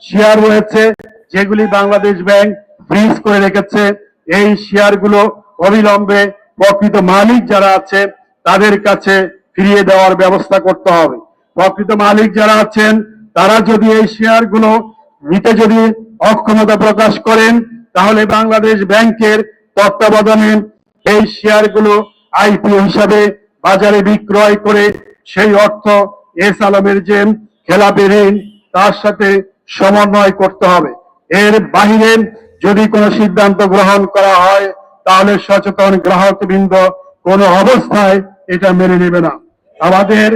Share রয়েছে যেগুলি Bangladesh bank fridge করে রেখেছে। এই শেয়ারগুলো অবিলম্বে প্রকৃত মালিক যারা আছে তাদের কাছে ফিরিয়ে দেওয়ার ব্যবস্থা করতে হবে। প্রকৃত মালিক যারা আছেন তারা যদি এই শেয়ারগুলো নিতে যদি অক্ষমতা প্রকাশ করেন, তাহলে বাংলাদেশ ব্যাংকের তত্ত্বাবধানে এই শেয়ারগুলো আইপিও হিসাবে বাজারে বিক্রয় করে সেই অর্থ এস আলমের যে খেলাপি ঋণ তার সাথে সমন্বয় করতে হবে। এর বাহিরে যদি কোনো সিদ্ধান্ত গ্রহণ করা হয় তাহলে সচেতন গ্রাহকবৃন্দ কোনো অবস্থায় এটা মেনে নেবে না। আমাদের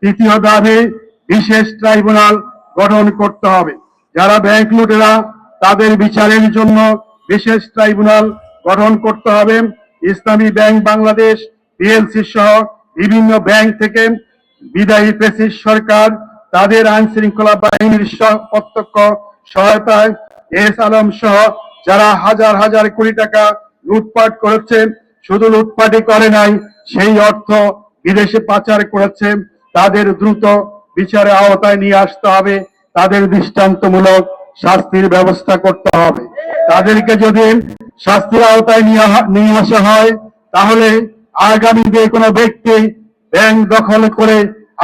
তৃতীয় দাবি, বিশেষ ট্রাইব্যুনাল গঠন করতে হবে। যারা ব্যাংক লুটেরা তাদের বিচারের জন্য বিশেষ ট্রাইব্যুনাল গঠন করতে হবে। ইসলামী ব্যাংক বাংলাদেশ পিএলসি সহ বিভিন্ন ব্যাংক থেকে বিদায়ী ফ্যাসিস্ট সরকার তাদের আইন শৃঙ্খলা বাহিনীর প্রত্যক্ষ সহায়তায় এস আলম সহ যারা হাজার হাজার কোটি টাকা লুটপাট করেছে, শুধু লুটপাটই করে নাই, সেই অর্থ বিদেশে পাচার করেছে, তাদের দ্রুত বিচারের আওতায় নিয়ে আসতে হবে। তাদের দৃষ্টান্তমূলক শাস্তির ব্যবস্থা করতে হবে। তাদেরকে যদি শাস্তির আওতায় নিয়ে আসা হয় তাহলে আগামী যে কোনো ব্যক্তি ব্যাংক দখল করে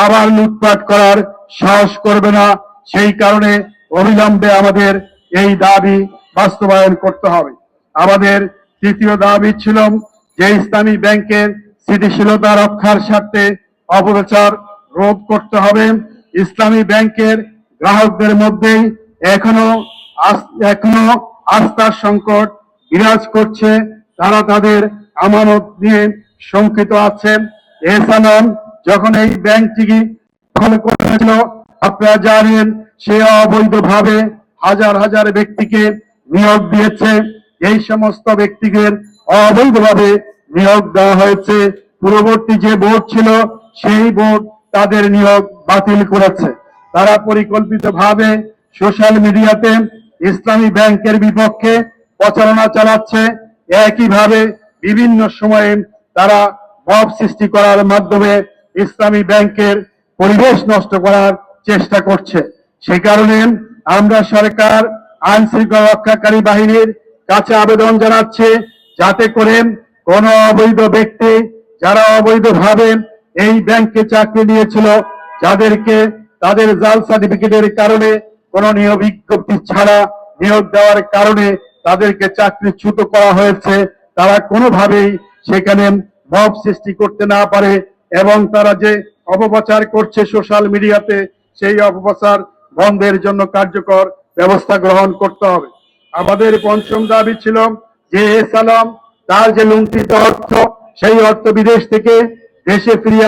আবার লুটপাট করার সাহস করবে না। সেই কারণে অবিলম্বে আমাদের এই দাবি বাস্তবায়ন করতে হবে। আমাদের তৃতীয় দাবি ছিল যে ইসলামী ব্যাংকের স্থিতিশীলতা রক্ষার স্বার্থে অপপ্রচার রোধ করতে হবে। ইসলামী ব্যাংকের গ্রাহকদের মধ্যেই এখনো আস্থার সংকট বিরাজ করছে। তারা তাদের আমানত নিয়ে শঙ্কিত আছেন। এস আলম যখন এই ব্যাংকটি দখল করেছিল, আপনারা জানেন সে অবৈধভাবে হাজার হাজার ব্যক্তিকে নিয়োগ দিয়েছে। এই সমস্ত ব্যক্তিদের অবৈধভাবে নিয়োগ দেওয়া হয়েছে। পূর্ববর্তী যে বোর্ড ছিল সেই বোর্ড তাদের নিয়োগ বাতিল করেছে। তারা পরিকল্পিতভাবে সোশ্যাল মিডিয়াতে ইসলামী ব্যাংকের বিপক্ষে প্রচারণা চালাচ্ছে। একইভাবে বিভিন্ন সময়ে তারা মব সৃষ্টি করার মাধ্যমে ইসলামী ব্যাংকের পরিবেশ নষ্ট করার চেষ্টা করছে। সে কারণে আমরা সরকার আইন শৃঙ্খলা রক্ষাকারী বাহিনীর কাছে আবেদন জানাচ্ছি যাতে করে কোন অবৈধ ব্যক্তি যারা অবৈধভাবে এই ব্যাংকে চাকরি নিয়েছিল, যাদেরকে তাদের জাল সার্টিফিকেটের কারণে কোন নিয়োগ বিজ্ঞপ্তি ছাড়া নিয়োগ দেওয়ার কারণে তাদেরকে চাকরিচ্যুত করা হয়েছে, তারা কোনোভাবেই সেখানে মব সৃষ্টি করতে না পারে এবং তারা যে অপপ্রচার করছে সোশ্যাল মিডিয়াতে সেই অপপ্রচার বন্ধের জন্য কার্যকর ব্যবস্থা গ্রহণ করতে হবে। আমাদের পঞ্চম দাবি ছিল যে এস আলম তার যে লুণ্ঠিত অর্থ সেই অর্থ বিদেশ থেকে দেশে ফিরিয়ে